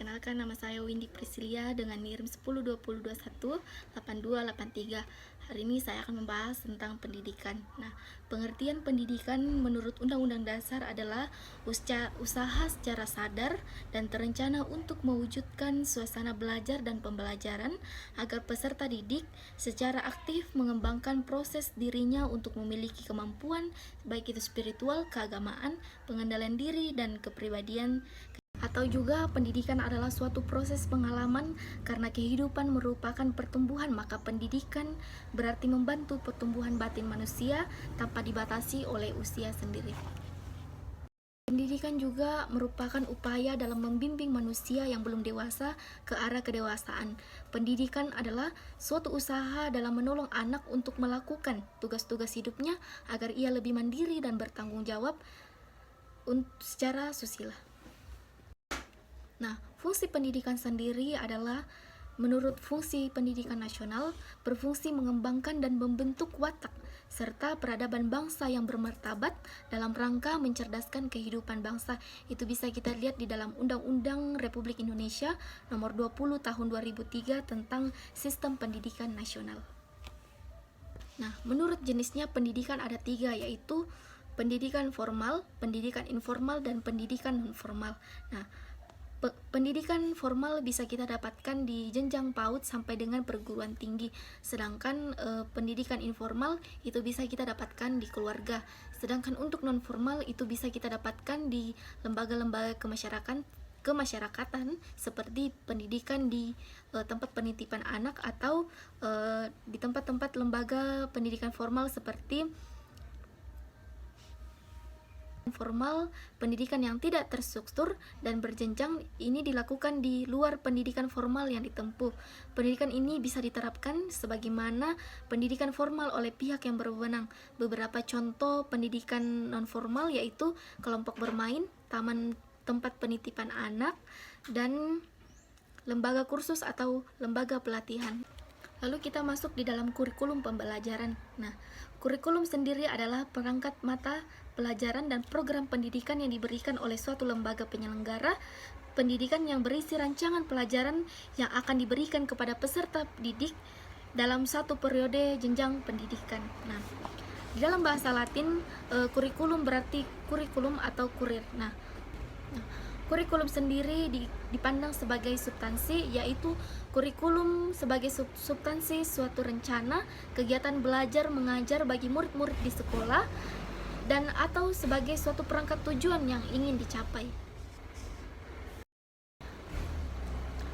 Perkenalkan, nama saya Windy Priscilia dengan NIM 1020218283. Hari ini saya akan membahas tentang pendidikan. Nah, pengertian pendidikan menurut Undang-Undang Dasar adalah usaha secara sadar dan terencana untuk mewujudkan suasana belajar dan pembelajaran agar peserta didik secara aktif mengembangkan proses dirinya untuk memiliki kemampuan baik itu spiritual, keagamaan, pengendalian diri, dan kepribadian. Atau juga pendidikan adalah suatu proses pengalaman karena kehidupan merupakan pertumbuhan, maka pendidikan berarti membantu pertumbuhan batin manusia tanpa dibatasi oleh usia sendiri. Pendidikan juga merupakan upaya dalam membimbing manusia yang belum dewasa ke arah kedewasaan. Pendidikan adalah suatu usaha dalam menolong anak untuk melakukan tugas-tugas hidupnya agar ia lebih mandiri dan bertanggung jawab secara susila. Nah, fungsi pendidikan sendiri adalah menurut fungsi pendidikan nasional berfungsi mengembangkan dan membentuk watak serta peradaban bangsa yang bermartabat dalam rangka mencerdaskan kehidupan bangsa. Itu bisa kita lihat di dalam Undang-Undang Republik Indonesia Nomor 20 Tahun 2003 tentang Sistem Pendidikan Nasional. Nah, menurut jenisnya pendidikan ada 3, yaitu pendidikan formal, pendidikan informal, dan pendidikan non-formal. Nah, pendidikan formal bisa kita dapatkan di jenjang PAUD sampai dengan perguruan tinggi, sedangkan pendidikan informal itu bisa kita dapatkan di keluarga. Sedangkan untuk non formal itu bisa kita dapatkan di lembaga-lembaga kemasyarakatan seperti pendidikan di tempat penitipan anak atau di tempat-tempat lembaga pendidikan formal seperti formal, pendidikan yang tidak terstruktur dan berjenjang. Ini dilakukan di luar pendidikan formal yang ditempuh. Pendidikan ini bisa diterapkan sebagaimana pendidikan formal oleh pihak yang berwenang. Beberapa contoh pendidikan non formal yaitu kelompok bermain, taman tempat penitipan anak, dan lembaga kursus atau lembaga pelatihan. Lalu kita masuk di dalam kurikulum pembelajaran. Nah, kurikulum sendiri adalah perangkat mata pelajaran dan program pendidikan yang diberikan oleh suatu lembaga penyelenggara pendidikan yang berisi rancangan pelajaran yang akan diberikan kepada peserta didik dalam satu periode jenjang pendidikan. Nah, di dalam bahasa Latin, kurikulum berarti kurikulum atau kurir. Nah, kurikulum sendiri dipandang sebagai substansi, yaitu kurikulum sebagai substansi suatu rencana kegiatan belajar mengajar bagi murid-murid di sekolah dan atau sebagai suatu perangkat tujuan yang ingin dicapai.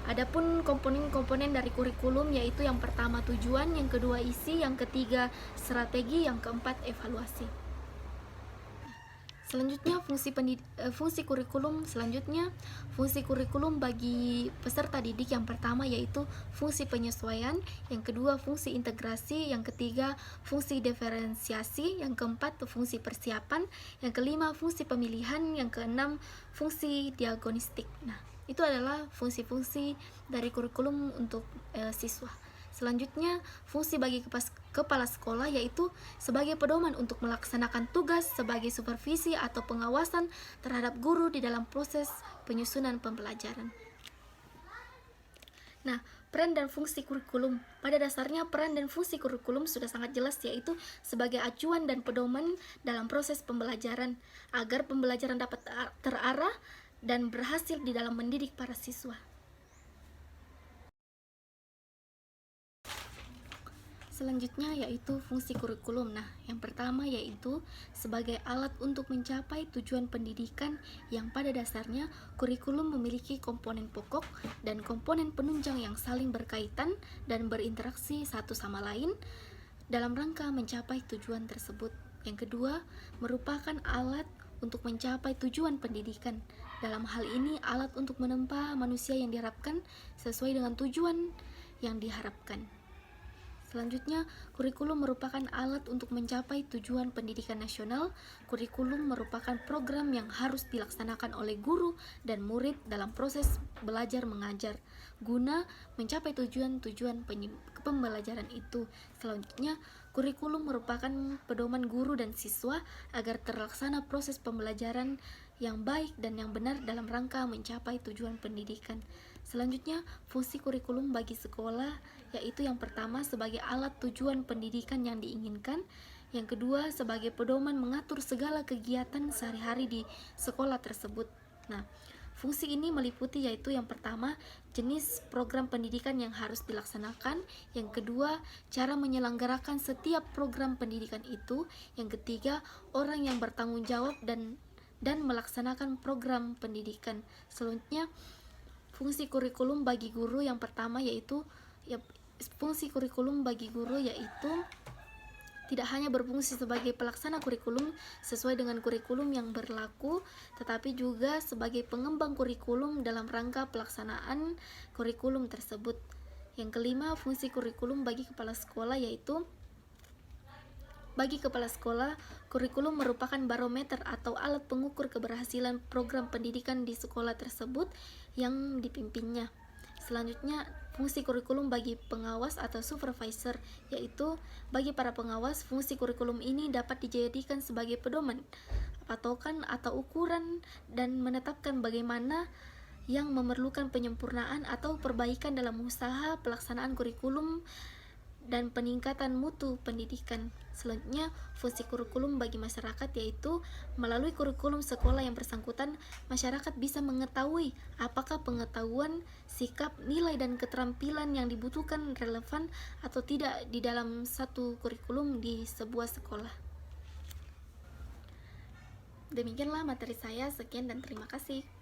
Adapun komponen-komponen dari kurikulum yaitu yang pertama tujuan, yang kedua isi, yang ketiga strategi, yang keempat evaluasi. Selanjutnya fungsi kurikulum selanjutnya fungsi kurikulum bagi peserta didik yang pertama yaitu fungsi penyesuaian, yang kedua fungsi integrasi, yang ketiga fungsi diferensiasi, yang keempat fungsi persiapan, yang kelima fungsi pemilihan, yang keenam fungsi diagnostik. Nah, itu adalah fungsi-fungsi dari kurikulum untuk siswa. Selanjutnya, fungsi bagi kepala sekolah yaitu sebagai pedoman untuk melaksanakan tugas sebagai supervisi atau pengawasan terhadap guru di dalam proses penyusunan pembelajaran. Nah, peran dan fungsi kurikulum. Pada dasarnya peran dan fungsi kurikulum sudah sangat jelas, yaitu sebagai acuan dan pedoman dalam proses pembelajaran agar pembelajaran dapat terarah dan berhasil di dalam mendidik para siswa. Selanjutnya yaitu fungsi kurikulum. Nah, yang pertama yaitu sebagai alat untuk mencapai tujuan pendidikan yang pada dasarnya kurikulum memiliki komponen pokok dan komponen penunjang yang saling berkaitan dan berinteraksi satu sama lain dalam rangka mencapai tujuan tersebut. Yang kedua, merupakan alat untuk mencapai tujuan pendidikan. Dalam hal ini, alat untuk menempa manusia yang diharapkan sesuai dengan tujuan yang diharapkan. Selanjutnya, kurikulum merupakan alat untuk mencapai tujuan pendidikan nasional. Kurikulum merupakan program yang harus dilaksanakan oleh guru dan murid dalam proses belajar mengajar guna mencapai tujuan-tujuan pembelajaran itu. Selanjutnya, kurikulum merupakan pedoman guru dan siswa agar terlaksana proses pembelajaran yang baik dan yang benar dalam rangka mencapai tujuan pendidikan. Selanjutnya, fungsi kurikulum bagi sekolah yaitu yang pertama sebagai alat tujuan pendidikan yang diinginkan, yang kedua sebagai pedoman mengatur segala kegiatan sehari-hari di sekolah tersebut. Nah, fungsi ini meliputi yaitu yang pertama, jenis program pendidikan yang harus dilaksanakan, yang kedua, cara menyelenggarakan setiap program pendidikan itu, yang ketiga, orang yang bertanggung jawab dan melaksanakan program pendidikan. Selanjutnya, fungsi kurikulum bagi guru yang pertama yaitu fungsi kurikulum bagi guru yaitu tidak hanya berfungsi sebagai pelaksana kurikulum sesuai dengan kurikulum yang berlaku, tetapi juga sebagai pengembang kurikulum dalam rangka pelaksanaan kurikulum tersebut. Yang kelima, fungsi kurikulum bagi kepala sekolah yaitu bagi kepala sekolah, kurikulum merupakan barometer atau alat pengukur keberhasilan program pendidikan di sekolah tersebut yang dipimpinnya. Selanjutnya, fungsi kurikulum bagi pengawas atau supervisor, yaitu bagi para pengawas, fungsi kurikulum ini dapat dijadikan sebagai pedoman, patokan atau ukuran dan menetapkan bagaimana yang memerlukan penyempurnaan atau perbaikan dalam usaha pelaksanaan kurikulum dan peningkatan mutu pendidikan. Selanjutnya, fungsi kurikulum bagi masyarakat yaitu melalui kurikulum sekolah yang bersangkutan, masyarakat bisa mengetahui apakah pengetahuan, sikap, nilai, dan keterampilan yang dibutuhkan relevan atau tidak di dalam satu kurikulum di sebuah sekolah. Demikianlah materi saya, sekian dan terima kasih.